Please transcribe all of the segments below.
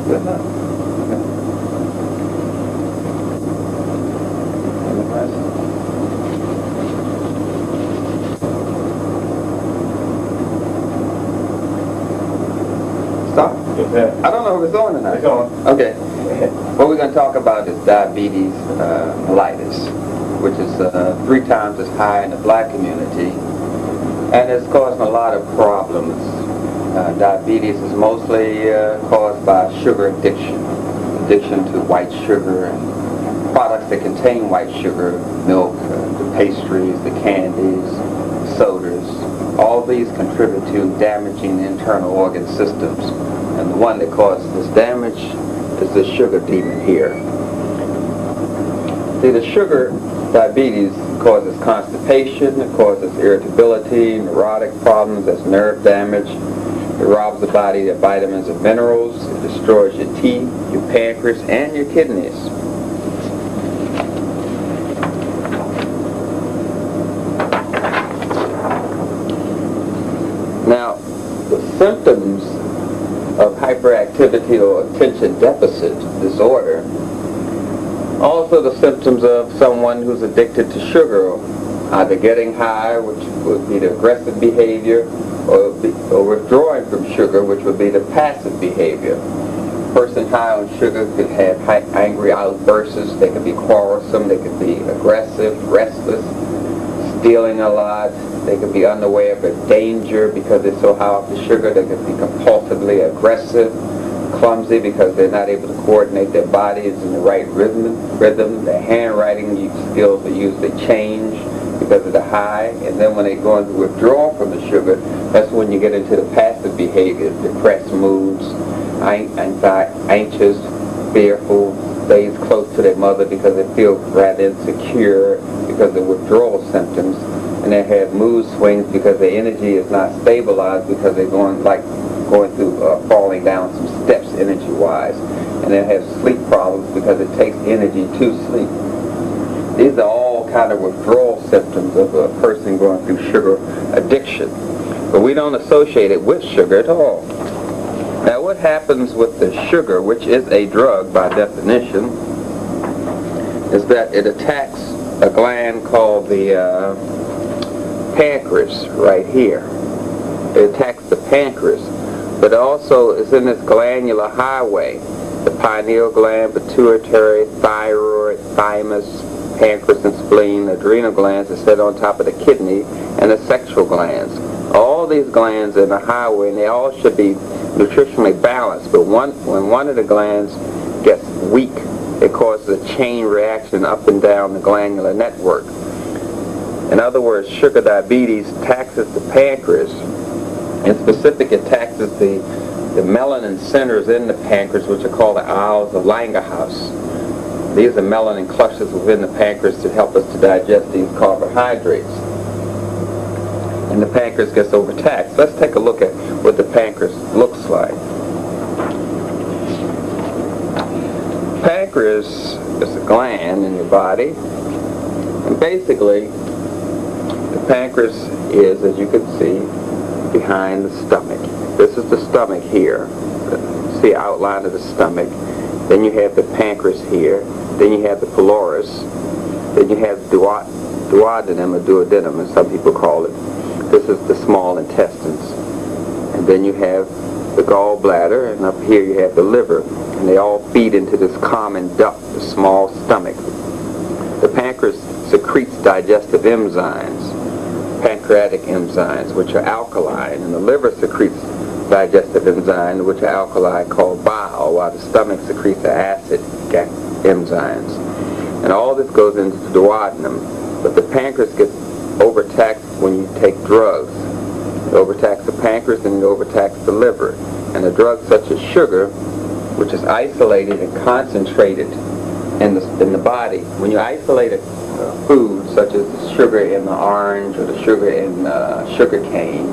Good enough. Stop? I don't know if it's on or not. It's on. Okay. What we're going to talk about is diabetes mellitus, which is 3 times as high in the black community, and it's causing a lot of problems. Diabetes is mostly caused by sugar addiction to white sugar and products that contain white sugar, milk, the pastries, the candies, sodas. All these contribute to damaging internal organ systems, and the one that causes this damage is the sugar demon here. See, the sugar diabetes causes constipation, it causes irritability, neurotic problems, that's nerve damage. It robs the body of vitamins and minerals. It destroys your teeth, your pancreas, and your kidneys. Now, the symptoms of hyperactivity or attention deficit disorder, also the symptoms of someone who's addicted to sugar, either getting high, which would be the aggressive behavior, or withdrawing from sugar, which would be the passive behavior. A person high on sugar could have angry outbursts, they could be quarrelsome, they could be aggressive, restless, stealing a lot, they could be unaware of a danger because they're so high off the sugar. They could be compulsively aggressive, clumsy because they're not able to coordinate their bodies in the right rhythm. Their handwriting skills are usually changed because of the high, and then when they go into withdrawal from the sugar, that's when you get into the passive behavior, depressed moods, anxious, fearful, stays close to their mother because they feel rather insecure because of withdrawal symptoms, and they have mood swings because their energy is not stabilized because they're going through falling down some steps energy-wise, and they have sleep problems because it takes energy to sleep. These are all kind of withdrawal symptoms of a person going through sugar addiction. But we don't associate it with sugar at all. Now what happens with the sugar, which is a drug by definition, is that it attacks a gland called the pancreas right here. It attacks the pancreas, but also is in this glandular highway. The pineal gland, pituitary, thyroid, thymus, pancreas and spleen, adrenal glands are set on top of the kidney, and the sexual glands. All these glands are in the highway, and they all should be nutritionally balanced, but when one of the glands gets weak, it causes a chain reaction up and down the glandular network. In other words, sugar diabetes taxes the pancreas. In specific, it taxes the melanin centers in the pancreas, which are called the aisles of Langerhans. These are melanin clusters within the pancreas to help us to digest these carbohydrates. And the pancreas gets overtaxed. Let's take a look at what the pancreas looks like. Pancreas is a gland in your body, and basically the pancreas is, as you can see, behind the stomach. This is the stomach here. See the outline of the stomach. Then you have the pancreas here. Then you have the pylorus. Then you have duodenum or duodenum, as some people call it. This is the small intestines. And then you have the gallbladder, and up here you have the liver. And they all feed into this common duct, the small stomach. The pancreas secretes digestive enzymes, pancreatic enzymes, which are alkaline, and the liver secretes digestive enzymes, which are alkali, called bile, while the stomach secretes the acid enzymes. And all this goes into the duodenum, but the pancreas gets overtaxed when you take drugs. It overtaxes the pancreas and it overtaxes the liver. And the drugs such as sugar, which is isolated and concentrated in the body. When you isolate a food, such as the sugar in the orange or the sugar in sugar cane,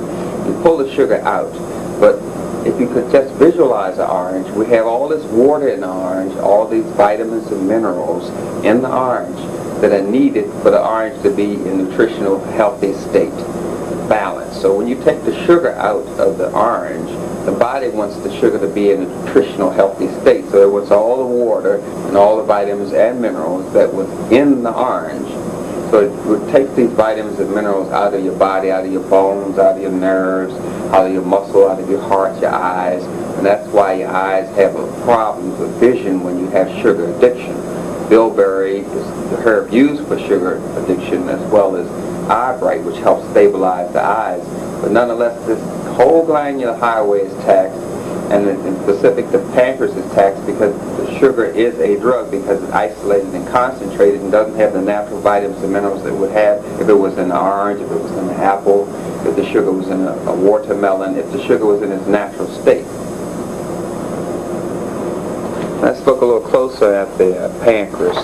you pull the sugar out. But if you could just visualize the orange, we have all this water in the orange, all these vitamins and minerals in the orange that are needed for the orange to be in nutritional healthy state, balance. So when you take the sugar out of the orange, the body wants the sugar to be in a nutritional, healthy state. So it wants all the water and all the vitamins and minerals that was in the orange. So it would take these vitamins and minerals out of your body, out of your bones, out of your nerves, out of your muscle, out of your heart, your eyes. And that's why your eyes have problems with vision when you have sugar addiction. Bilberry is the herb used for sugar addiction, as well as eyebright, which helps stabilize the eyes. But nonetheless, this whole glandular highway is taxed, and in specific, the pancreas is taxed because the sugar is a drug, because it's isolated and concentrated and doesn't have the natural vitamins and minerals that it would have if it was in the orange, if it was in the apple, if the sugar was in a watermelon, if the sugar was in its natural state. Let's look a little closer at the pancreas.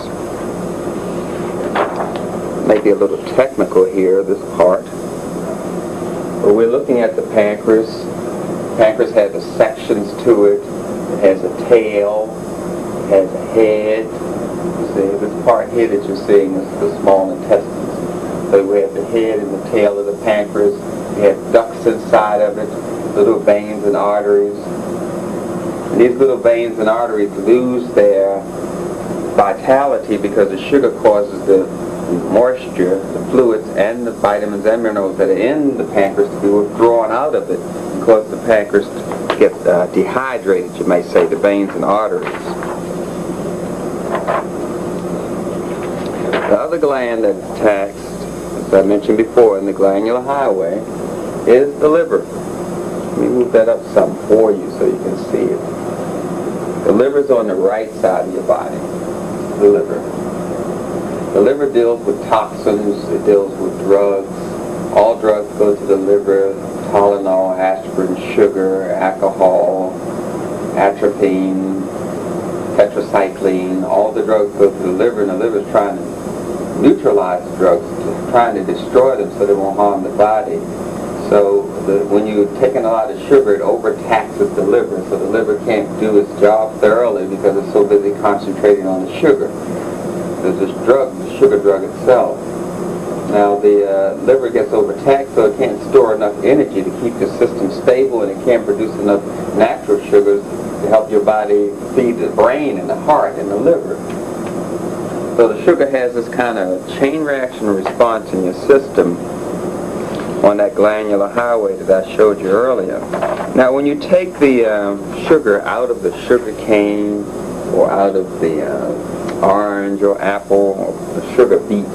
Maybe a little technical here, this part. But we're looking at the pancreas. The pancreas has the sections to it. It has a tail. It has a head. You see, this part here that you're seeing is the small intestines. So we have the head and the tail of the pancreas. We have ducts inside of it, little veins and arteries. And these little veins and arteries lose their vitality because the sugar causes the moisture, the fluids, and the vitamins and minerals that are in the pancreas to be withdrawn out of it and cause the pancreas to get dehydrated, you may say, the veins and arteries. The other gland that's taxed, as I mentioned before, in the glandular highway, is the liver. Let me move that up some for you so you can see it. The liver's on the right side of your body, the liver. The liver deals with toxins, it deals with drugs. All drugs go to the liver: Tylenol, aspirin, sugar, alcohol, atropine, tetracycline. All the drugs go to the liver, and the liver's trying to neutralize the drugs, trying to destroy them so they won't harm the body. So when you're taking a lot of sugar, it overtaxes the liver, so the liver can't do its job thoroughly because it's so busy concentrating on the sugar. There's this drug, the sugar drug itself. Now the liver gets overtaxed, so it can't store enough energy to keep the system stable, and it can't produce enough natural sugars to help your body feed the brain and the heart and the liver. So the sugar has this kind of chain reaction response in your system on that glandular highway that I showed you earlier. Now when you take the sugar out of the sugar cane or out of the orange or apple or the sugar beets,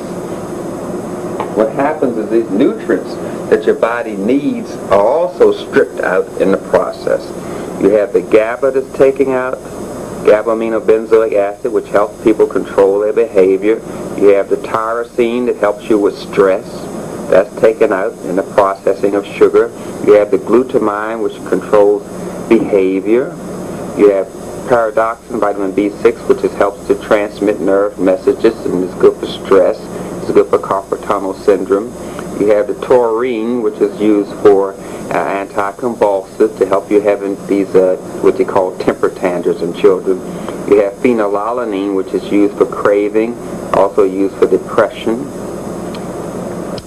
what happens is these nutrients that your body needs are also stripped out in the process. You have the GABA that's taken out, GABA-aminobenzoic acid, which helps people control their behavior. You have the tyrosine that helps you with stress. That's taken out in the processing of sugar. You have the glutamine, which controls behavior. You have pyridoxine, vitamin B6, which helps to transmit nerve messages and is good for stress. It's good for carpal tunnel syndrome. You have the taurine, which is used for anticonvulsives to help you having these what they call temper tantrums in children. You have phenylalanine, which is used for craving, also used for depression.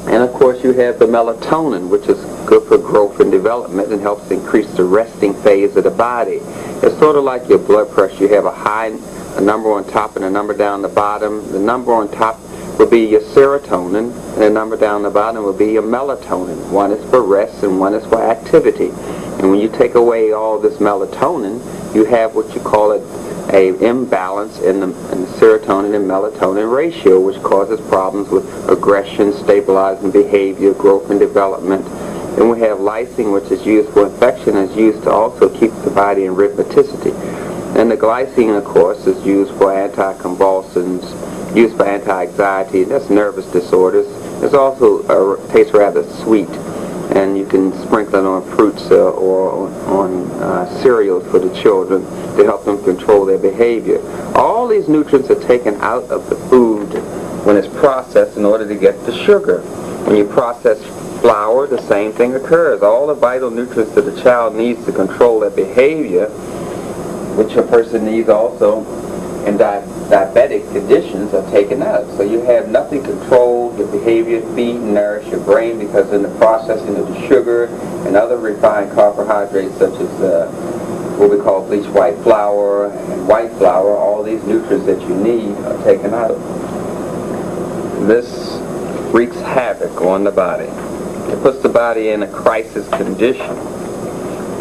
And of course you have the melatonin, which is good for growth and development and helps increase the resting phase of the body. It's sort of like your blood pressure. You have a number on top and a number down the bottom. The number on top will be your serotonin, and the number down the bottom will be your melatonin. One is for rest and one is for activity. And when you take away all this melatonin, you have what you call an imbalance in the serotonin and melatonin ratio, which causes problems with aggression, stabilizing behavior, growth and development. Then we have lysine, which is used for infection and is used to also keep the body in rhythmicity. And the glycine, of course, is used for anticonvulsants, used for anti-anxiety. That's nervous disorders. It's also tastes rather sweet, and you can sprinkle it on fruits or on cereals for the children to help them control their behavior. All these nutrients are taken out of the food when it's processed in order to get the sugar. When you process flour, the same thing occurs. All the vital nutrients that the child needs to control their behavior, which a person needs also and diabetic conditions are taken out. So you have nothing controlled your behavior, feed and nourish your brain, because in the processing of the sugar and other refined carbohydrates such as what we call bleached white flour and white flour, all these nutrients that you need are taken out. This wreaks havoc on the body. It puts the body in a crisis condition.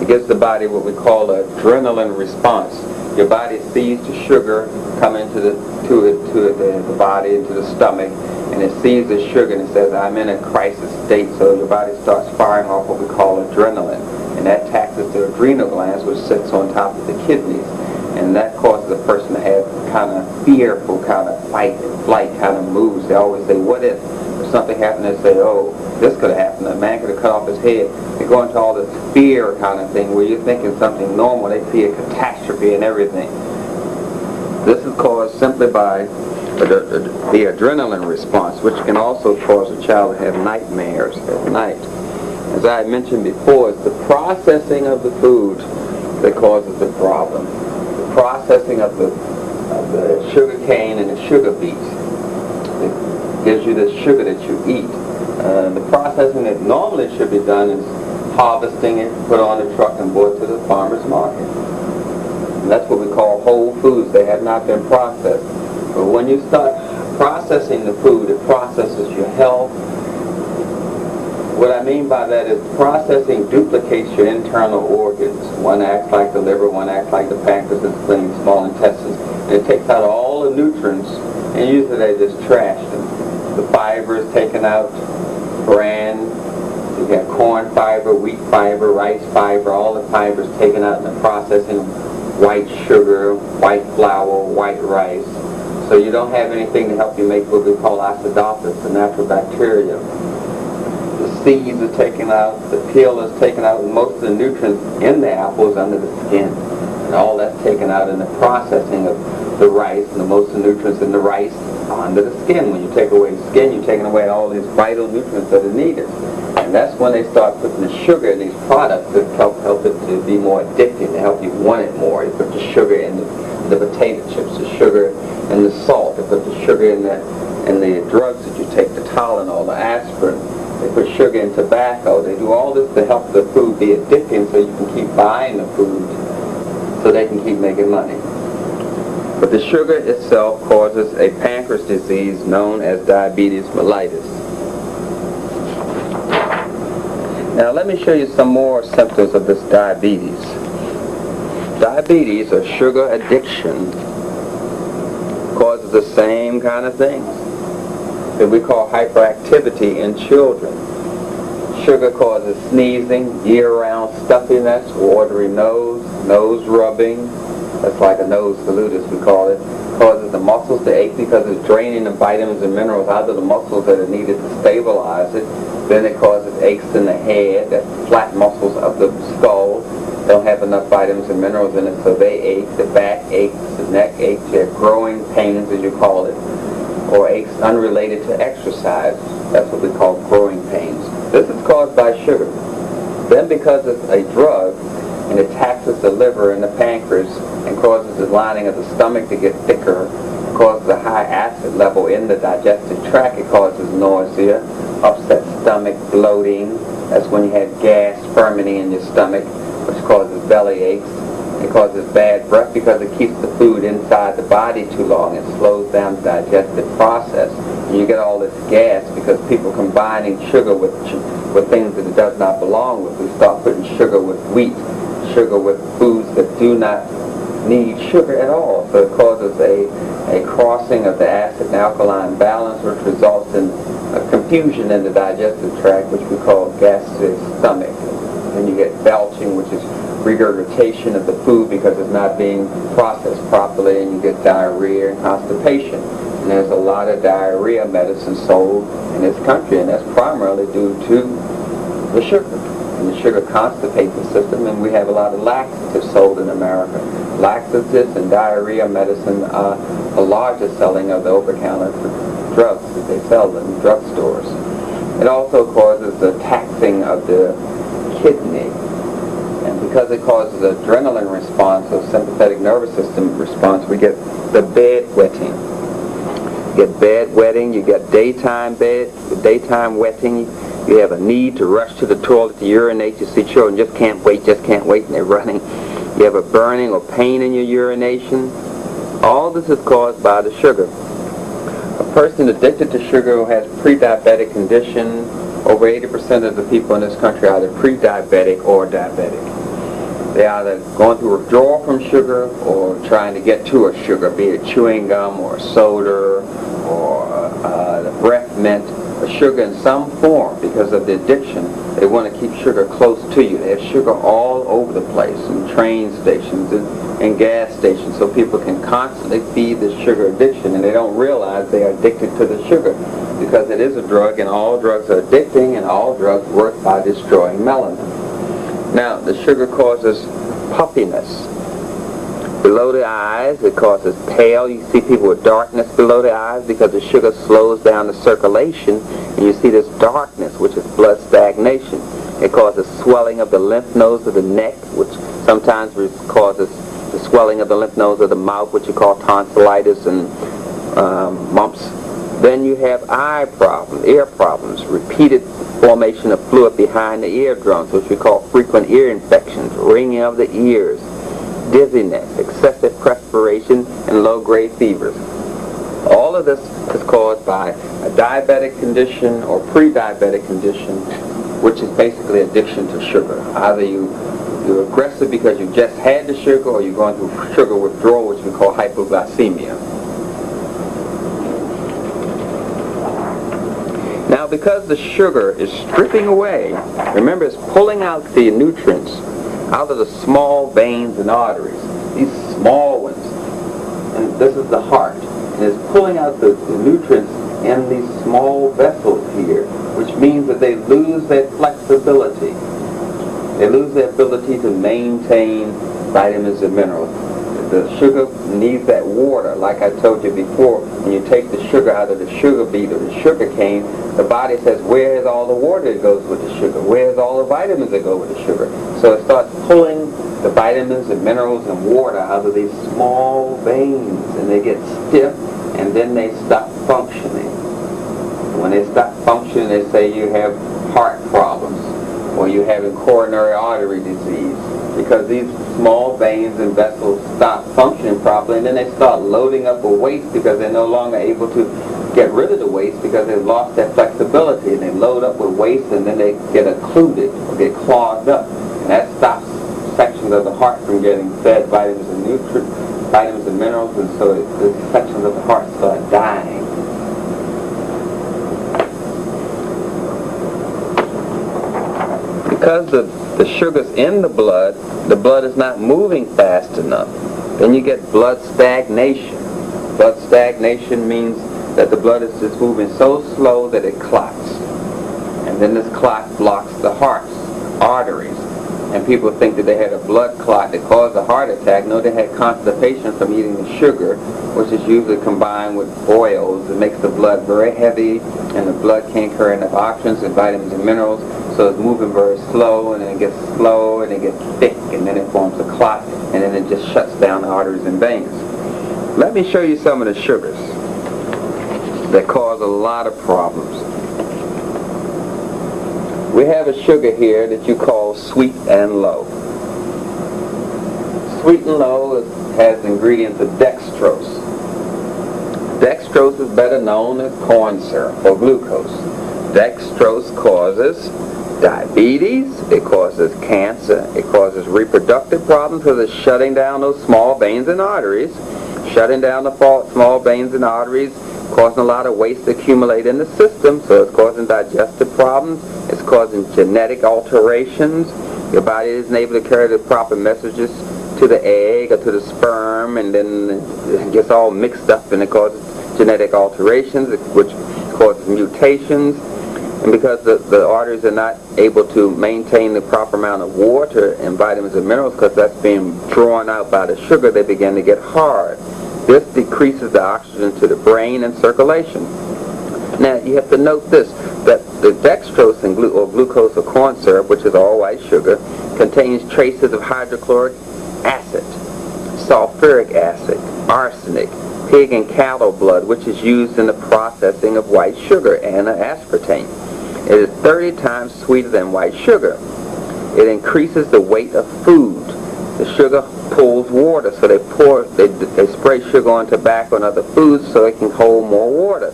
It gives the body what we call an adrenaline response. Your body sees the sugar come into the body, into the stomach, and it sees the sugar and it says, I'm in a crisis state. So your body starts firing off what we call adrenaline, and that taxes the adrenal glands, which sits on top of the kidneys, and that causes a person to have kind of fearful, kind of fight and flight kind of moves. They always say, what if something happened? They say, oh, this could have happened. A man could have cut off his head. They go into all this fear kind of thing where you're thinking something normal. They see a catastrophe and everything. This is caused simply by the adrenaline response, which can also cause a child to have nightmares at night. As I mentioned before, it's the processing of the food that causes the problem. The processing of the sugar cane and the sugar beets. It gives you the sugar that you eat. The processing that normally should be done is harvesting it, put on a truck and brought to the farmer's market. And that's what we call whole foods. They have not been processed. But when you start processing the food, it processes your health. What I mean by that is processing duplicates your internal organs. One acts like the liver, one acts like the pancreas, and spleen, small intestines. And it takes out all the nutrients, and usually they just trash them. The fiber is taken out, bran, you have corn fiber, wheat fiber, rice fiber, all the fibers taken out in the processing, white sugar, white flour, white rice. So you don't have anything to help you make what we call acidophilus, the natural bacteria. The seeds are taken out, the peel is taken out, and most of the nutrients in the apple is under the skin. And all that's taken out in the processing of the rice, and most of the nutrients in the rice are under the skin. When you take away the skin, you're taking away all these vital nutrients that are needed. And that's when they start putting the sugar in these products that help it to be more addictive, to help you want it more. You put the sugar in the potato chips, the sugar in the salt, they put the sugar in the drugs that you take, the Tylenol, the aspirin. They put sugar in tobacco. They do all this to help the food be addictive so you can keep buying the food so they can keep making money. But the sugar itself causes a pancreas disease known as diabetes mellitus. Now let me show you some more symptoms of this diabetes. Diabetes, or sugar addiction, causes the same kind of things that we call hyperactivity in children. Sugar causes sneezing, year-round stuffiness, watery nose, nose rubbing. That's like a nose salute, as we call it. Causes the muscles to ache because it's draining the vitamins and minerals out of the muscles that are needed to stabilize it. Then it causes aches in the head, the flat muscles of the skull don't have enough vitamins and minerals in it, so they ache. The back aches, the neck aches, they're growing pains, as you call it, or aches unrelated to exercise. That's what we call growing pains. This is caused by sugar. Then because it's a drug, and it taxes the liver and the pancreas and causes the lining of the stomach to get thicker, causes a high acid level in the digestive tract, it causes nausea, upset stomach, bloating. That's when you have gas fermenting in your stomach, which causes belly aches. It causes bad breath because it keeps the food inside the body too long. It slows down the digestive process. And you get all this gas because people combining sugar with things that it does not belong with. We start putting sugar with wheat, sugar with foods that do not need sugar at all. So it causes a crossing of the acid and alkaline balance, which results in a confusion in the digestive tract, which we call gastric stomach. And you get belching, which is regurgitation of the food because it's not being processed properly, and you get diarrhea and constipation. And there's a lot of diarrhea medicine sold in this country, and that's primarily due to the sugar. And the sugar constipates the system, and we have a lot of laxatives sold in America. Laxatives and diarrhea medicine are the largest selling of the over-the-counter drugs that they sell in drugstores. It also causes the taxing of the kidney. And because it causes adrenaline response or sympathetic nervous system response, we get the bedwetting. You get bedwetting, you get daytime wetting, you have a need to rush to the toilet to urinate. You see children just can't wait, and they're running. You have a burning or pain in your urination. All this is caused by the sugar. A person addicted to sugar who has pre-diabetic condition, over 80% of the people in this country are either pre-diabetic or diabetic. They are either going through withdrawal from sugar or trying to get to a sugar, be it chewing gum or soda or the breath mint, or sugar in some form. Because of the addiction, they want to keep sugar close to you. They have sugar all over the place, in train stations and gas stations, so people can constantly feed this sugar addiction, and they don't realize they are addicted to the sugar, because it is a drug, and all drugs are addicting, and all drugs work by destroying melanin. Now, the sugar causes puffiness below the eyes. It causes pale. You see people with darkness below the eyes because the sugar slows down the circulation, and you see this darkness, which is blood stagnation. It causes swelling of the lymph nodes of the neck, which sometimes causes the swelling of the lymph nodes of the mouth, which you call tonsillitis and mumps. Then you have eye problems, ear problems, repeated formation of fluid behind the eardrums, which we call frequent ear infections, ringing of the ears, dizziness, excessive perspiration, and low-grade fevers. All of this is caused by a diabetic condition or pre-diabetic condition, which is basically addiction to sugar. Either you're aggressive because you just had the sugar, or you're going through sugar withdrawal, which we call hypoglycemia. Now, because the sugar is stripping away, remember, it's pulling out the nutrients out of the small veins and arteries, these small ones, and this is the heart, and it's pulling out the nutrients in these small vessels here, which means that they lose their flexibility. They lose their ability to maintain vitamins and minerals. The sugar needs that water, like I told you before. When you take the sugar out of the sugar beet or the sugar cane, the body says, where's all the water that goes with the sugar? Where's all the vitamins that go with the sugar? So it starts pulling the vitamins and minerals and water out of these small veins, and they get stiff, and then they stop functioning. When they stop functioning, they say you have heart problems, or you're having coronary artery disease, because these small veins and vessels stop functioning properly, and then they start loading up with waste because they're no longer able to get rid of the waste because they've lost their flexibility, and they load up with waste, and then they get occluded or get clogged up, and that stops sections of the heart from getting fed vitamins and nutrients, vitamins and minerals, and so the sections of the heart start dying. Because the sugar's in the blood is not moving fast enough. Then you get blood stagnation. Blood stagnation means that the blood is just moving so slow that it clots. And then this clot blocks the heart's arteries. And people think that they had a blood clot that caused a heart attack. No, they had constipation from eating the sugar, which is usually combined with oils. It makes the blood very heavy, and the blood can't carry enough oxygen and vitamins and minerals. So it's moving very slow, and then it gets slow, and it gets thick, and then it forms a clot, and then it just shuts down the arteries and veins. Let me show you some of the sugars that cause a lot of problems. We have a sugar here that you call sweet and low. Sweet and low has ingredients of dextrose. Dextrose is better known as corn syrup or glucose. Dextrose causes diabetes, it causes cancer, it causes reproductive problems because it's shutting down those small veins and arteries, shutting down the small veins and arteries, causing a lot of waste to accumulate in the system, so it's causing digestive problems, it's causing genetic alterations. Your body isn't able to carry the proper messages to the egg or to the sperm, and then it gets all mixed up, and it causes genetic alterations, which causes mutations. And because the arteries are not able to maintain the proper amount of water and vitamins and minerals, because that's being drawn out by the sugar, they begin to get hard. This decreases the oxygen to the brain and circulation. Now, you have to note this, that the dextrose and or glucose or corn syrup, which is all white sugar, contains traces of hydrochloric acid, sulfuric acid, arsenic, pig and cattle blood, which is used in the processing of white sugar, and aspartame. It is 30 times sweeter than white sugar. It increases the weight of food. The sugar pulls water, so they spray sugar on tobacco and other foods so it can hold more water.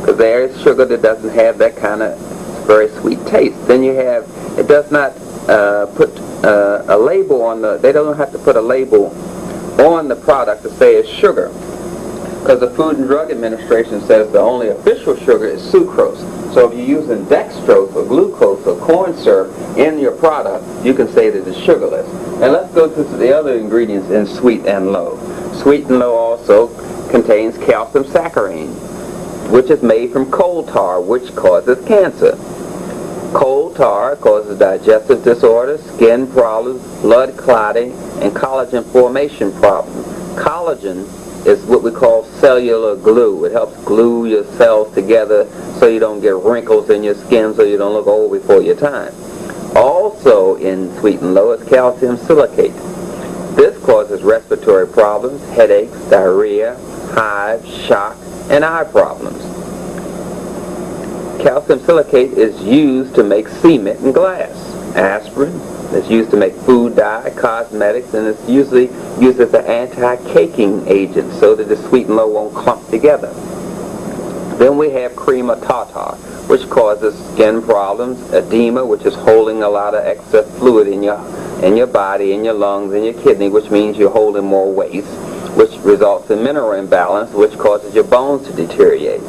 Because there is sugar that doesn't have that kind of very sweet taste. Then you have, it does not put a label on they don't have to put a label on the product to say it's sugar. Because the Food and Drug Administration says the only official sugar is sucrose. So if you're using dextrose or glucose or corn syrup in your product, you can say that it's sugarless. And let's go to the other ingredients in Sweet and Low. Sweet and Low also contains calcium saccharine, which is made from coal tar, which causes cancer. Coal tar causes digestive disorders, skin problems, blood clotting, and collagen formation problems. Collagen is what we call cellular glue. It helps glue your cells together so you don't get wrinkles in your skin, so you don't look old before your time. Also in Sweet and Low is calcium silicate. This causes respiratory problems, headaches, diarrhea, hives, shock, and eye problems. Calcium silicate is used to make cement and glass. Aspirin is used to make food dye, cosmetics, and it's usually used as an anti-caking agent so that the Sweet and Low won't clump together. Then we have cream of tartar, which causes skin problems, edema, which is holding a lot of excess fluid in your body, in your lungs, in your kidney, which means you're holding more waste, which results in mineral imbalance, which causes your bones to deteriorate.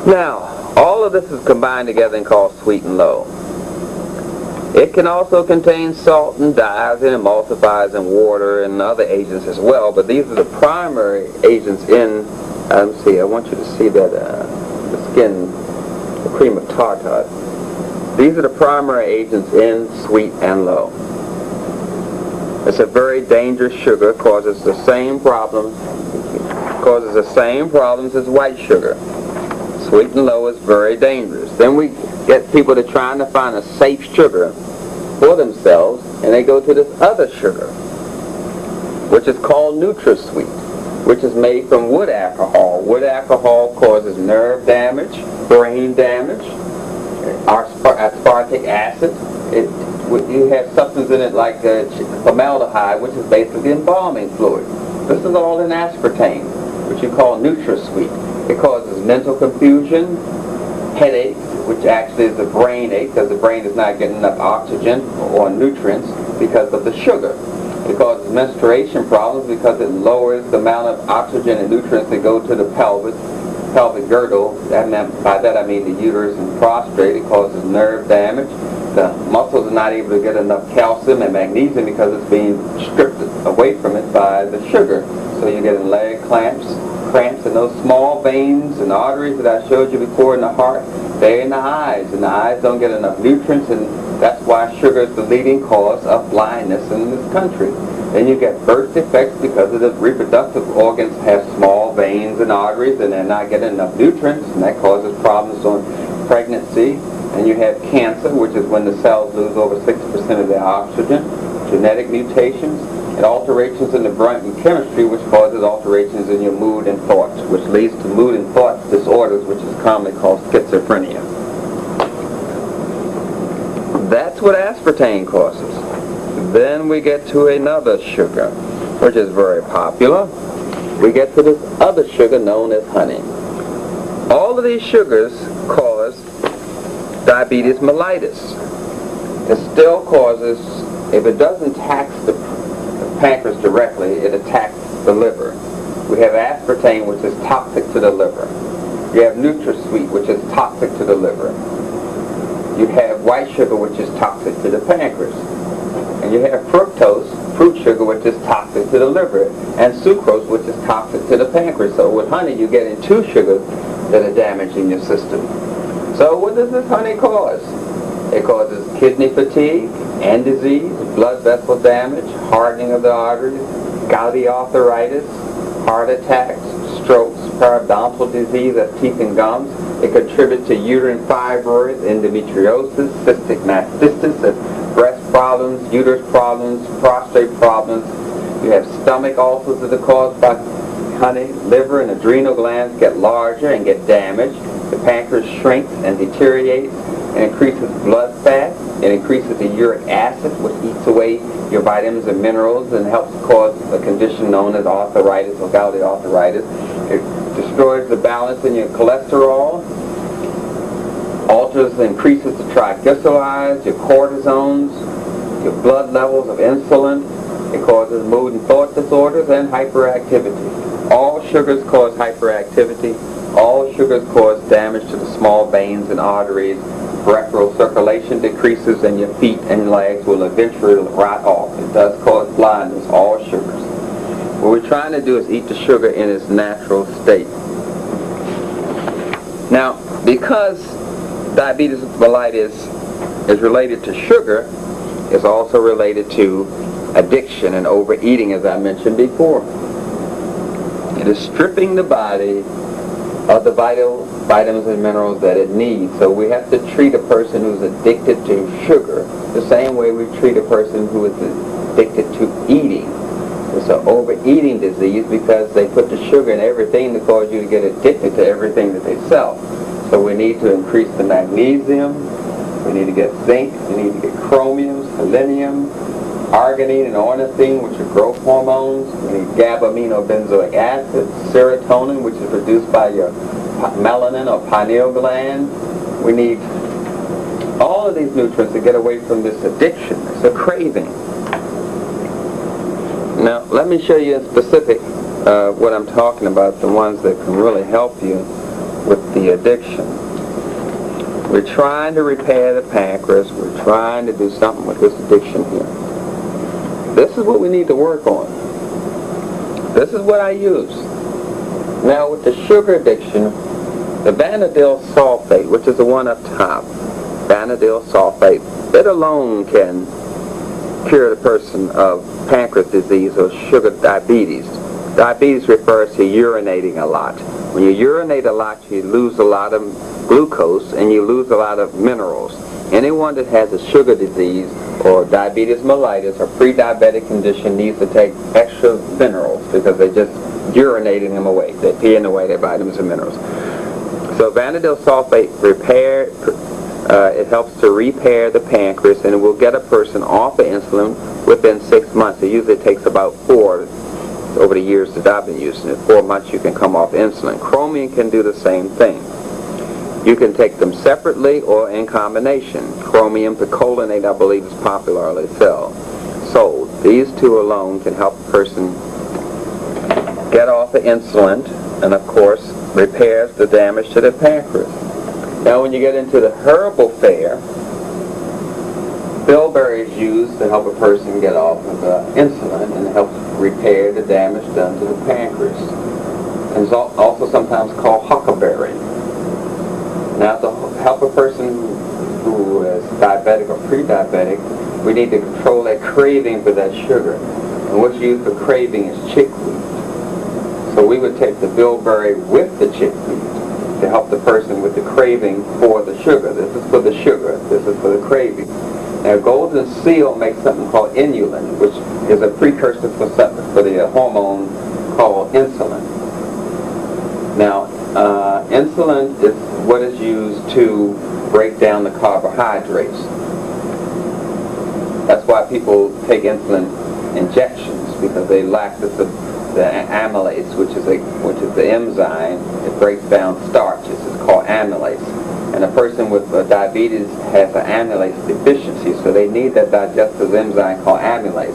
Now, all of this is combined together and called Sweet and Low. It can also contain salt and dyes and emulsifiers and water and other agents as well, but these are the primary agents in, let's see, I want you to see that, the cream of tartar. These are the primary agents in Sweet and Low. It's a very dangerous sugar, causes the same problems as white sugar. Sweet and Low is very dangerous. Then we get people that are trying to find a safe sugar for themselves, and they go to this other sugar, which is called NutraSweet, which is made from wood alcohol. Wood alcohol causes nerve damage, brain damage, aspartic acid. You have substance in it like formaldehyde, which is basically embalming fluid. This is all in aspartame, which you call NutraSweet. It causes mental confusion, headaches, which actually is a brain ache because the brain is not getting enough oxygen or nutrients because of the sugar. It causes menstruation problems because it lowers the amount of oxygen and nutrients that go to the pelvic girdle. By that I mean the uterus and prostrate. It causes nerve damage. The muscles are not able to get enough calcium and magnesium because it's being stripped away from it by the sugar. So you're getting leg cramps in those small veins and arteries that I showed you before in the heart. They're in the eyes, and the eyes don't get enough nutrients, and that's why sugar is the leading cause of blindness in this country. Then you get birth defects because of the reproductive organs have small veins and arteries, and they're not getting enough nutrients, and that causes problems on pregnancy. And you have cancer, which is when the cells lose over 60% of their oxygen, genetic mutations, and alterations in the brain chemistry, which causes alterations in your mood and thoughts, which leads to mood and thought disorders, which is commonly called schizophrenia. That's what aspartame causes. Then we get to another sugar, which is very popular. We get to this other sugar known as honey. All of these sugars cause diabetes mellitus. It still causes, if it doesn't tax the pancreas directly, it attacks the liver. We have aspartame, which is toxic to the liver. You have NutraSweet, which is toxic to the liver. You have white sugar, which is toxic to the pancreas. And you have fructose, fruit sugar, which is toxic to the liver. And sucrose, which is toxic to the pancreas. So with honey, you get in two sugars that are damaging your system. So what does this honey cause? It causes kidney fatigue, end disease, blood vessel damage, hardening of the arteries, gouty arthritis, heart attacks, strokes, periodontal disease, that's teeth and gums. It contributes to uterine fibroids, endometriosis, cystic mastitis, that's breast problems, uterus problems, prostate problems. You have stomach ulcers that are caused by honey. Liver and adrenal glands get larger and get damaged. The pancreas shrinks and deteriorates and increases blood fat. It increases the uric acid, which eats away your vitamins and minerals and helps cause a condition known as arthritis or gouty arthritis. It destroys the balance in your cholesterol, alters, increases the triglycerides, your cortisones, your blood levels of insulin. It causes mood and thought disorders and hyperactivity. All sugars cause hyperactivity. All sugars cause damage to the small veins and arteries. Peripheral circulation decreases and your feet and legs will eventually rot off. It does cause blindness, all sugars. What we're trying to do is eat the sugar in its natural state. Now, because diabetes mellitus is related to sugar, it's also related to addiction and overeating, as I mentioned before. It is stripping the body of the vital vitamins and minerals that it needs. So we have to treat a person who's addicted to sugar the same way we treat a person who is addicted to eating. It's an overeating disease because they put the sugar in everything to cause you to get addicted to everything that they sell. So we need to increase the magnesium, we need to get zinc, we need to get chromium, selenium, arginine and ornithine, which are growth hormones. We need GABA-aminobenzoic acid, serotonin, which is produced by your melanin or pineal gland. We need all of these nutrients to get away from this addiction. It's a craving. Now, let me show you in specific what I'm talking about, the ones that can really help you with the addiction. We're trying to repair the pancreas. We're trying to do something with this addiction here. This is what we need to work on. This is what I use. Now with the sugar addiction, the vanadyl sulfate, which is the one up top, vanadyl sulfate, it alone can cure the person of pancreas disease or sugar diabetes. Diabetes refers to urinating a lot. When you urinate a lot, you lose a lot of glucose and you lose a lot of minerals. Anyone that has a sugar disease or diabetes mellitus or pre-diabetic condition needs to take extra minerals because they're just urinating them away. They're peeing away their vitamins and minerals. So vanadyl sulfate it helps to repair the pancreas, and it will get a person off of insulin within 6 months. It usually takes about 4 over the years that I've been using it. 4 months you can come off insulin. Chromium can do the same thing. You can take them separately or in combination. Chromium picolinate, I believe, is popularly sold. These two alone can help a person get off of insulin and, of course, repairs the damage to the pancreas. Now, when you get into the herbal fare, bilberry is used to help a person get off of insulin and helps repair the damage done to the pancreas. And it's also sometimes called huckleberry. Now, to help a person who is diabetic or pre-diabetic, we need to control that craving for that sugar. And what's used for craving is chickweed. So we would take the bilberry with the chickweed to help the person with the craving for the sugar. This is for the sugar. This is for the craving. Now, golden seal makes something called inulin, which is a precursor for the hormone called insulin. Now, insulin is what is used to break down the carbohydrates. That's why people take insulin injections, because they lack the amylase, which is the enzyme that breaks down starches. It's called amylase. And a person with diabetes has an amylase deficiency, so they need that digestive enzyme called amylase.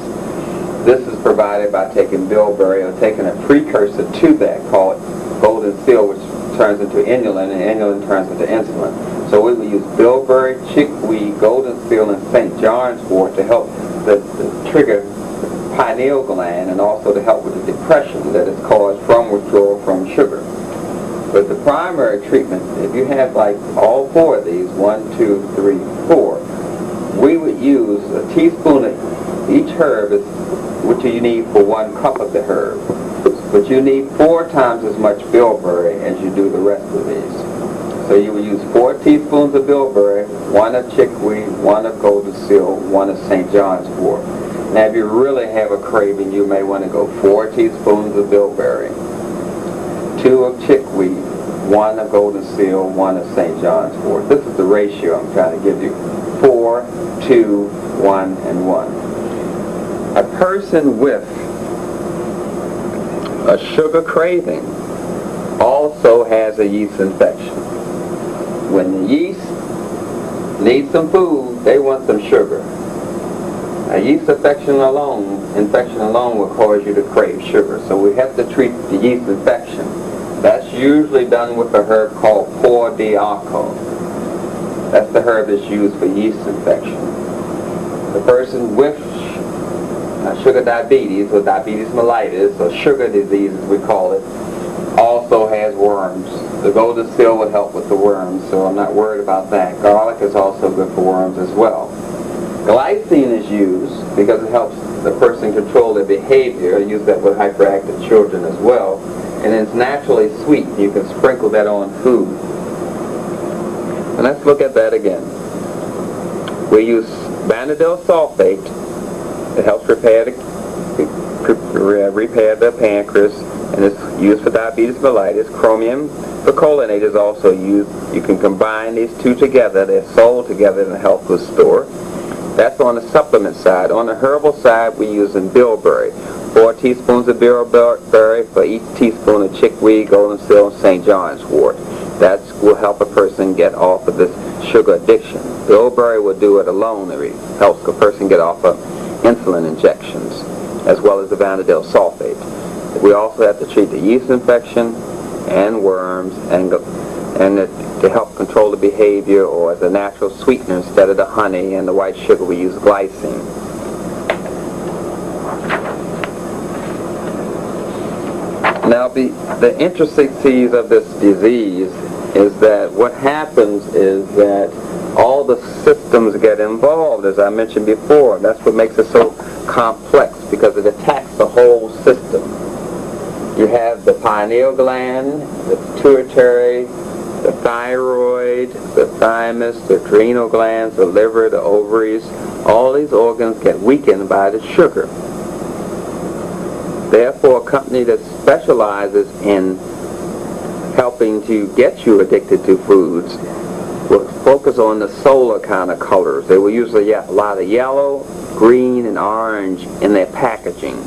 This is provided by taking bilberry or taking a precursor to that called golden seal, which turns into inulin, and inulin turns into insulin. So we will use bilberry, chickweed, golden seal, and St. John's wort to help the trigger pineal gland and also to help with the depression that is caused from withdrawal from sugar. But the primary treatment, if you have like all 4 of these, 1, 2, 3, 4, we would use a teaspoon of each herb, which you need for 1 cup of the herb. But you need 4 times as much bilberry as you do the rest of these. So you will use 4 teaspoons of bilberry, 1 of chickweed, 1 of golden seal, 1 of St. John's wort. Now if you really have a craving, you may want to go 4 teaspoons of bilberry, 2 of chickweed, 1 of golden seal, 1 of St. John's wort. This is the ratio I'm trying to give you. 4, 2, 1, and 1. A person with a sugar craving also has a yeast infection. When the yeast needs some food, they want some sugar. A yeast infection alone will cause you to crave sugar. So we have to treat the yeast infection. That's usually done with a herb called por diaco. That's the herb that's used for yeast infection. The person with sugar diabetes, or diabetes mellitus, or sugar disease as we call it, also has worms. The golden seal will help with the worms, so I'm not worried about that. Garlic is also good for worms as well. Glycine is used because it helps the person control their behavior. I use that with hyperactive children as well. And it's naturally sweet. You can sprinkle that on food. And let's look at that again. We use vanadil sulfate. It helps repair the pancreas, and it's used for diabetes mellitus. Chromium picolinate is also used. You can combine these two together. They're sold together in a health food store. That's on the supplement side. On the herbal side, we're using bilberry. 4 teaspoons of bilberry for each teaspoon of chickweed, golden seal, and St. John's wort. That will help a person get off of this sugar addiction. Bilberry will do it alone. It helps a person get off of insulin injections, as well as the vanadil sulfate. We also have to treat the yeast infection and worms, and to help control the behavior, or as a natural sweetener instead of the honey and the white sugar, we use glycine. Now the intricacies of this disease is that what happens is that all the systems get involved, as I mentioned before. That's what makes it so complex, because it attacks the whole system. You have the pineal gland, the pituitary, the thyroid, the thymus, the adrenal glands, the liver, the ovaries. All these organs get weakened by the sugar. Therefore, a company that specializes in helping to get you addicted to foods will focus on the solar kind of colors. They will use a lot of yellow, green, and orange in their packaging.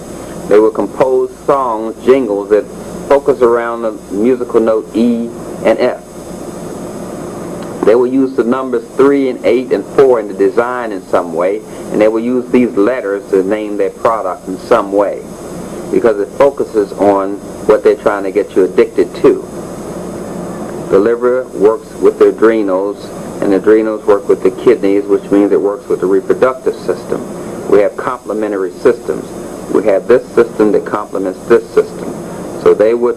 They will compose songs, jingles that focus around the musical note E and F. They will use the numbers 3 and 8 and 4 in the design in some way, and they will use these letters to name their product in some way, because it focuses on what they're trying to get you addicted to. The liver works with the adrenals, and the adrenals work with the kidneys, which means it works with the reproductive system. We have complementary systems. We have this system that complements this system. So they would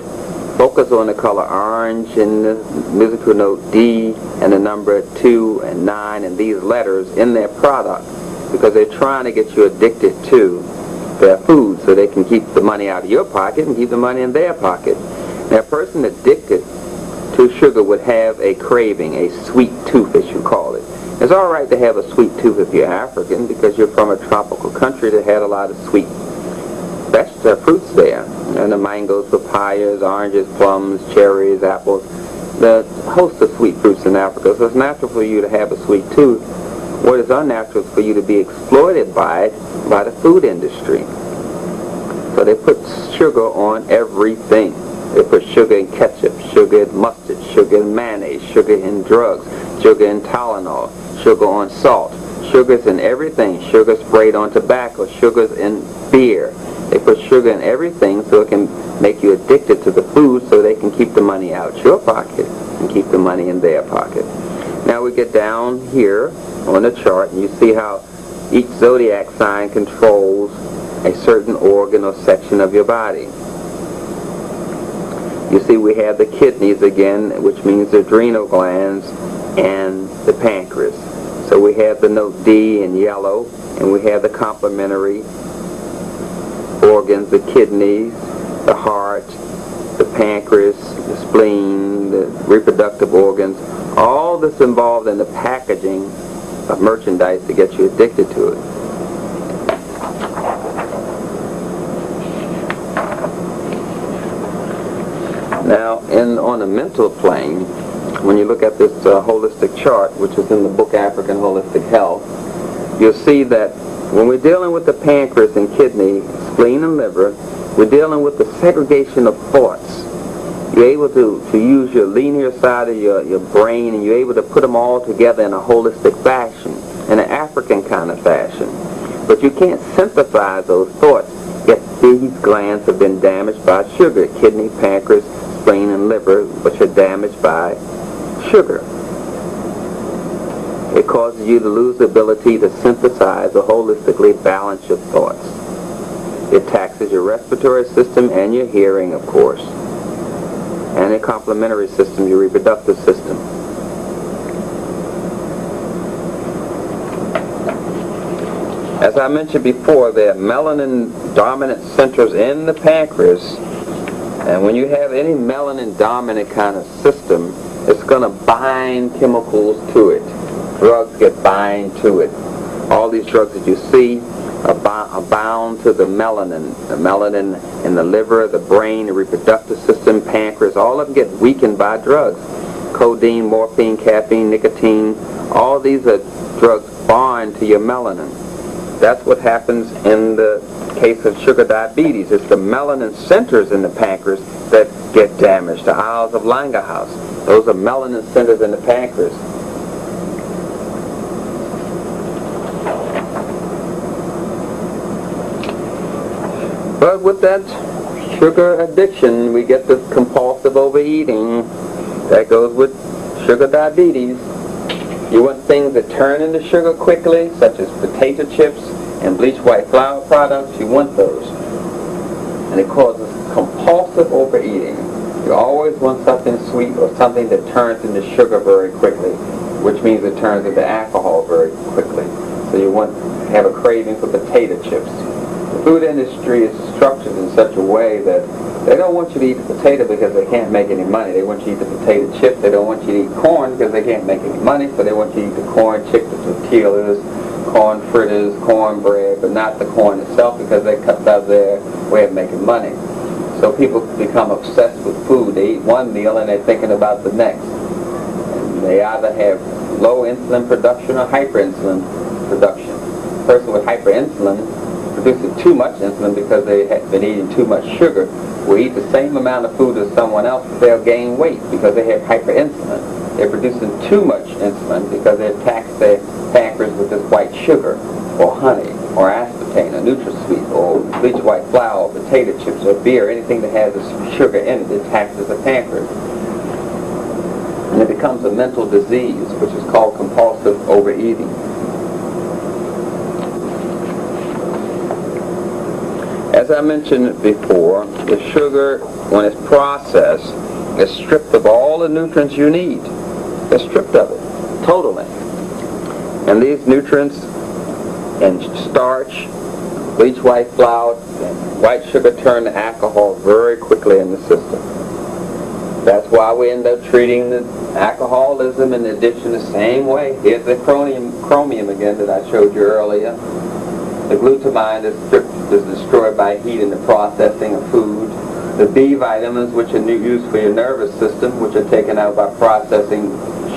focus on the color orange and the musical note D and the number 2 and 9 and these letters in their product, because they're trying to get you addicted to their food so they can keep the money out of your pocket and keep the money in their pocket. Now, a person addicted to sugar would have a craving, a sweet tooth, as you call it. It's all right to have a sweet tooth if you're African, because you're from a tropical country that had a lot of sweet fruits there. And the mangoes, papayas, oranges, plums, cherries, apples, the host of sweet fruits in Africa. So it's natural for you to have a sweet tooth. What is unnatural is for you to be exploited by it, by the food industry. So they put sugar on everything. They put sugar in ketchup, sugar in mustard, sugar in mayonnaise, sugar in drugs, sugar in Tylenol, sugar on salt. Sugar's in everything. Sugar sprayed on tobacco. Sugar's in beer. They put sugar in everything so it can make you addicted to the food, so they can keep the money out your pocket and keep the money in their pocket. Now we get down here on the chart, and you see how each zodiac sign controls a certain organ or section of your body. You see we have the kidneys again, which means the adrenal glands and the pancreas. So we have the note D in yellow, and we have the complementary organs, the kidneys, the heart, the pancreas, the spleen, the reproductive organs, all this involved in the packaging of merchandise to get you addicted to it. Now, on a mental plane, when you look at this holistic chart, which is in the book African Holistic Health, you'll see that when we're dealing with the pancreas and kidney, spleen and liver, we're dealing with the segregation of thoughts. You're able to use your linear side of your brain, and you're able to put them all together in a holistic fashion, in an African kind of fashion. But you can't synthesize those thoughts, yet these glands have been damaged by sugar, kidney, pancreas, spleen, and liver, which are damaged by sugar. It causes you to lose the ability to synthesize or holistically balance your thoughts. It taxes your respiratory system and your hearing, of course, and your complementary system, your reproductive system. As I mentioned before, there are melanin-dominant centers in the pancreas, and when you have any melanin-dominant kind of system, it's going to bind chemicals to it. Drugs get bind to it. All these drugs that you see are bound to the melanin in the liver, the brain, the reproductive system, pancreas. All of them get weakened by drugs. Codeine, morphine, caffeine, nicotine, all these are drugs bind to your melanin. That's what happens in the case of sugar diabetes. It's the melanin centers in the pancreas that get damaged. The Isles of Langerhans, those are melanin centers in the pancreas. But with that sugar addiction, we get this compulsive overeating that goes with sugar diabetes. You want things that turn into sugar quickly, such as potato chips and bleached white flour products. You want those. And it causes compulsive overeating. You always want something sweet or something that turns into sugar very quickly, which means it turns into alcohol very quickly. So you want to have a craving for potato chips. The food industry is structured in such a way that they don't want you to eat the potato because they can't make any money. They want you to eat the potato chip. They don't want you to eat corn because they can't make any money, so they want you to eat the corn chips, the tortillas, corn fritters, cornbread, but not the corn itself because they cut out their way of making money. So people become obsessed with food. They eat one meal and they're thinking about the next. And they either have low insulin production or hyperinsulin production. A person with hyperinsulin producing too much insulin because they have been eating too much sugar will eat the same amount of food as someone else, but they'll gain weight because they have hyperinsulin. They're producing too much insulin because they've taxed their pancreas with this white sugar, or honey, or aspartame, or NutraSweet, or bleached white flour, or potato chips, or beer, anything that has this sugar in it, it taxes the pancreas. And it becomes a mental disease, which is called compulsive overeating. As I mentioned before, the sugar, when it's processed, is stripped of all the nutrients you need. It's stripped of it, totally. And these nutrients and starch, bleached white flour, and white sugar turn to alcohol very quickly in the system. That's why we end up treating the alcoholism and addiction the same way. Here's the chromium again that I showed you earlier. The glutamine is destroyed by heat in the processing of food. The B vitamins, which are used for your nervous system, which are taken out by processing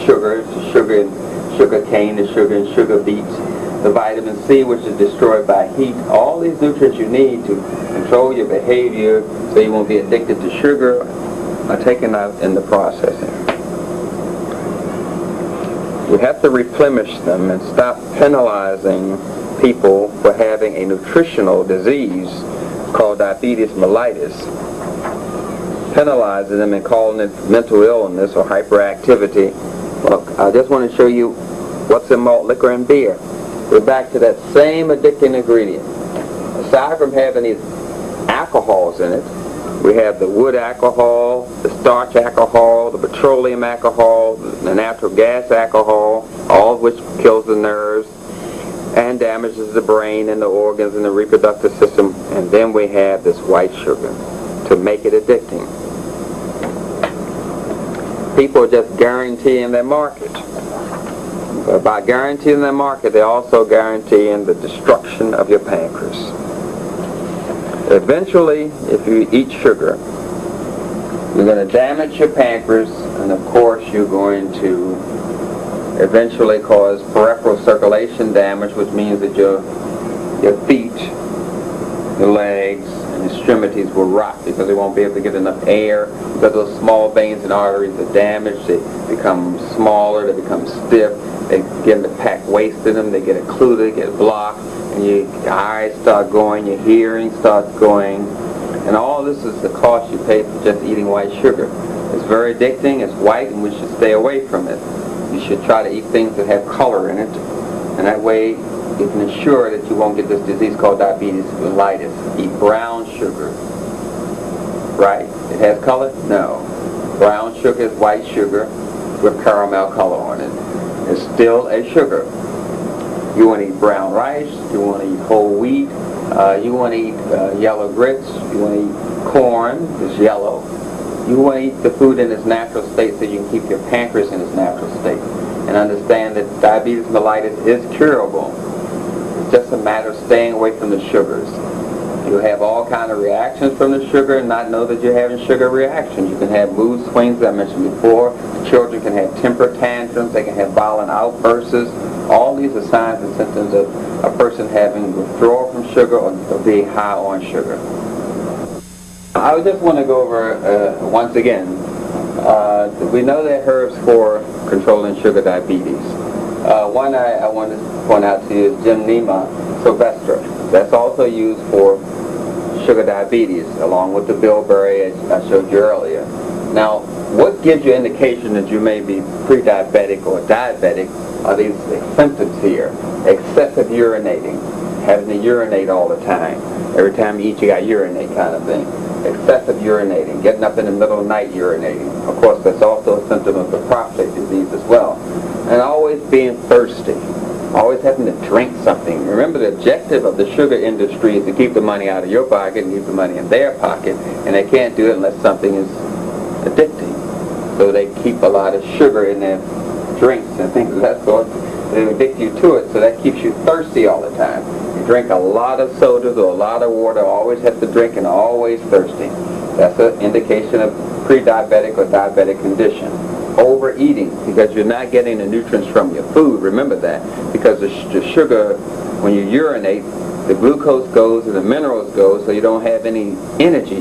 sugars, sugar and sugar cane, and sugar beets. The vitamin C, which is destroyed by heat. All these nutrients you need to control your behavior so you won't be addicted to sugar are taken out in the processing. We have to replenish them and stop penalizing people for having a nutritional disease called diabetes mellitus, penalizing them and calling it mental illness or hyperactivity. Look, I just want to show you what's in malt liquor and beer. We're back to that same addicting ingredient. Aside from having these alcohols in it, we have the wood alcohol, the starch alcohol, the petroleum alcohol, the natural gas alcohol, all of which kills the nerves and damages the brain and the organs and the reproductive system. And then we have this white sugar. to make it addicting. People are just guaranteeing their market. But by guaranteeing their market, they're also guaranteeing the destruction of your pancreas. Eventually, if you eat sugar, you're going to damage your pancreas, and of course you're going to eventually cause peripheral circulation damage, which means that your feet, your legs, and extremities will rot because they won't be able to get enough air, because those small veins and arteries are damaged. They become smaller, they become stiff, they begin to pack waste in them, they get occluded, get blocked, and your eyes start going, your hearing starts going, and all this is the cost you pay for just eating white sugar. It's very addicting, it's white, and we should stay away from it. You should try to eat things that have color in it, and that way you can ensure that you won't get this disease called diabetes mellitus. Eat brown sugar. Right? It has color? No. Brown sugar is white sugar with caramel color on it. It's still a sugar. You want to eat brown rice, you want to eat whole wheat, you want to eat yellow grits, you want to eat corn, it's yellow. You want to eat the food in its natural state so you can keep your pancreas in its natural state. And understand that diabetes mellitus is curable. It's just a matter of staying away from the sugars. You'll have all kind of reactions from the sugar and not know that you're having sugar reactions. You can have mood swings, as I mentioned before. Children can have temper tantrums. They can have violent outbursts. All these are signs and symptoms of a person having withdrawal from sugar or being high on sugar. I just want to go over, once again, we know there are herbs for controlling sugar diabetes. One I want to point out to you is Gymnema sylvestre. That's also used for sugar diabetes, along with the bilberry as I showed you earlier. Now, what gives you indication that you may be pre-diabetic or diabetic are these symptoms here. Excessive urinating, having to urinate all the time. Every time you eat, you got urinate kind of thing. Excessive urinating, getting up in the middle of the night urinating. Of course, that's also a symptom of the prostate disease as well. And always being thirsty, always having to drink something. Remember, the objective of the sugar industry is to keep the money out of your pocket and keep the money in their pocket, and they can't do it unless something is addicting. So they keep a lot of sugar in their drinks and things of that sort. They addict you to it, so that keeps you thirsty all the time. You drink a lot of sodas or a lot of water, always have to drink and always thirsty. That's an indication of pre-diabetic or diabetic condition. Overeating, because you're not getting the nutrients from your food. Remember that, because the sugar, when you urinate, the glucose goes and the minerals go, so you don't have any energy,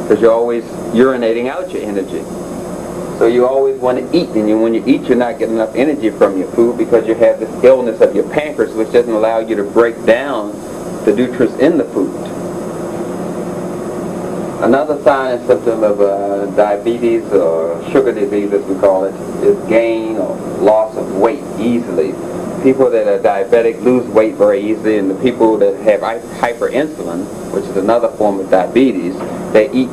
because you're always urinating out your energy. So you always want to eat, and when you eat, you're not getting enough energy from your food because you have this illness of your pancreas, which doesn't allow you to break down the nutrients in the food. Another sign and symptom of diabetes, or sugar disease as we call it, is gain or loss of weight easily. People that are diabetic lose weight very easily, and the people that have hyperinsulin, which is another form of diabetes, they eat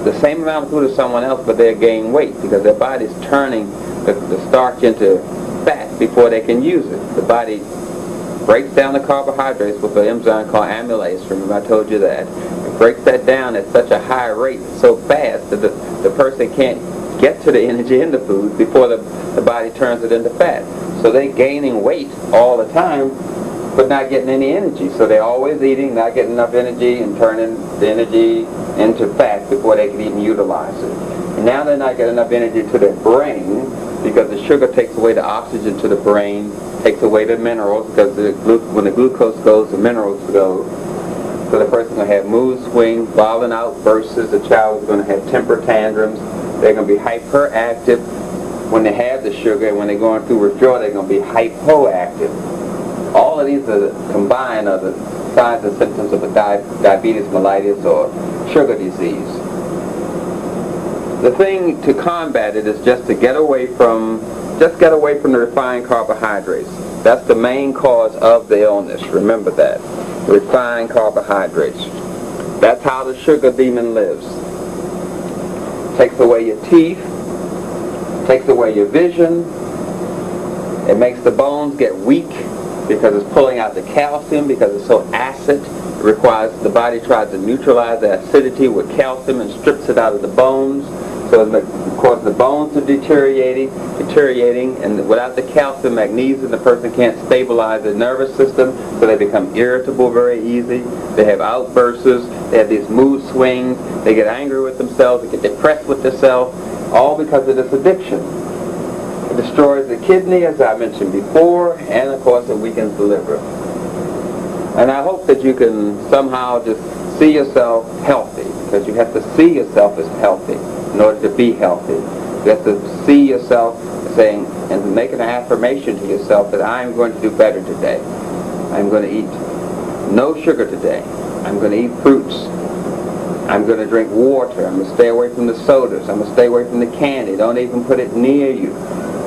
the same amount of food as someone else, but they gain weight because their body's turning the starch into fat before they can use it. The body breaks down the carbohydrates with an enzyme called amylase. Remember I told you that. It breaks that down at such a high rate, so fast, that the person can't get to the energy in the food before the body turns it into fat. So they're gaining weight all the time, but not getting any energy. So they're always eating, not getting enough energy, and turning the energy into fat before they can even utilize it. And now they're not getting enough energy to their brain because the sugar takes away the oxygen to the brain, takes away the minerals, because when the glucose goes, the minerals go. So the person's going to have mood swings, violent outbursts. The child is going to have temper tantrums. They're going to be hyperactive when they have the sugar, and when they're going through withdrawal, they're going to be hypoactive. All of these are combined are the signs and symptoms of a diabetes mellitus or sugar disease. The thing to combat it is just to get away from the refined carbohydrates. That's the main cause of the illness. Remember that. Refined carbohydrates. That's how the sugar demon lives. Takes away your teeth, takes away your vision, it makes the bones get weak, because it's pulling out the calcium, because it's so acid. It requires, the body tries to neutralize the acidity with calcium and strips it out of the bones. So it causes the bones to deteriorating, and without the calcium, magnesium, the person can't stabilize their nervous system, so they become irritable very easy. They have outbursts, they have these mood swings, they get angry with themselves, they get depressed with themselves, all because of this addiction. It destroys the kidney, as I mentioned before, and of course it weakens the liver. And I hope that you can somehow just see yourself healthy, because you have to see yourself as healthy in order to be healthy. You have to see yourself saying and make an affirmation to yourself that I am going to do better today. I'm going to eat no sugar today. I'm going to eat fruits. I'm going to drink water. I'm going to stay away from the sodas. I'm going to stay away from the candy. Don't even put it near you.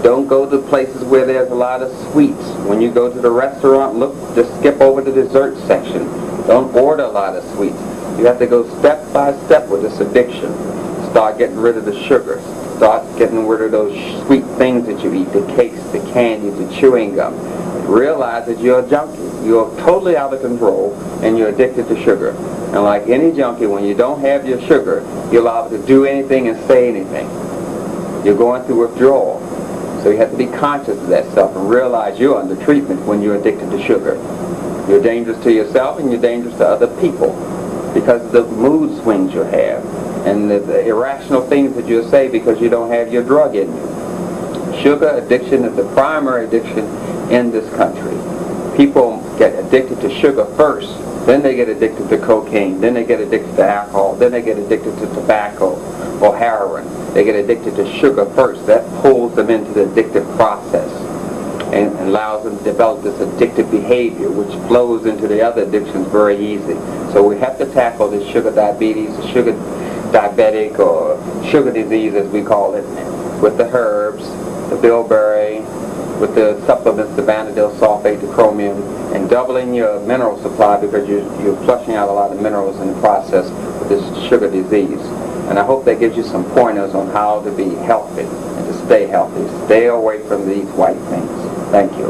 Don't go to places where there's a lot of sweets. When you go to the restaurant, just skip over the dessert section. Don't order a lot of sweets. You have to go step by step with this addiction. Start getting rid of the sugar. Start getting rid of those sweet things that you eat, the cakes, the candy, the chewing gum. Realize that you're a junkie. You're totally out of control, and you're addicted to sugar. And like any junkie, when you don't have your sugar, you're allowed to do anything and say anything. You're going through withdrawal. So you have to be conscious of that stuff and realize you're under treatment when you're addicted to sugar. You're dangerous to yourself and you're dangerous to other people because of the mood swings you have and the irrational things that you'll say because you don't have your drug in you. Sugar addiction is the primary addiction in this country. People get addicted to sugar first, then they get addicted to cocaine, then they get addicted to alcohol, then they get addicted to tobacco or heroin. They get addicted to sugar first. That pulls them into the addictive process and allows them to develop this addictive behavior, which flows into the other addictions very easy. So we have to tackle this sugar diabetes, the sugar diabetic, or sugar disease as we call it, with the herbs, the bilberry, with the supplements, the vanadyl sulfate, the chromium, and doubling your mineral supply because you're flushing out a lot of minerals in the process with this sugar disease. And I hope that gives you some pointers on how to be healthy and to stay healthy. Stay away from these white things. Thank you.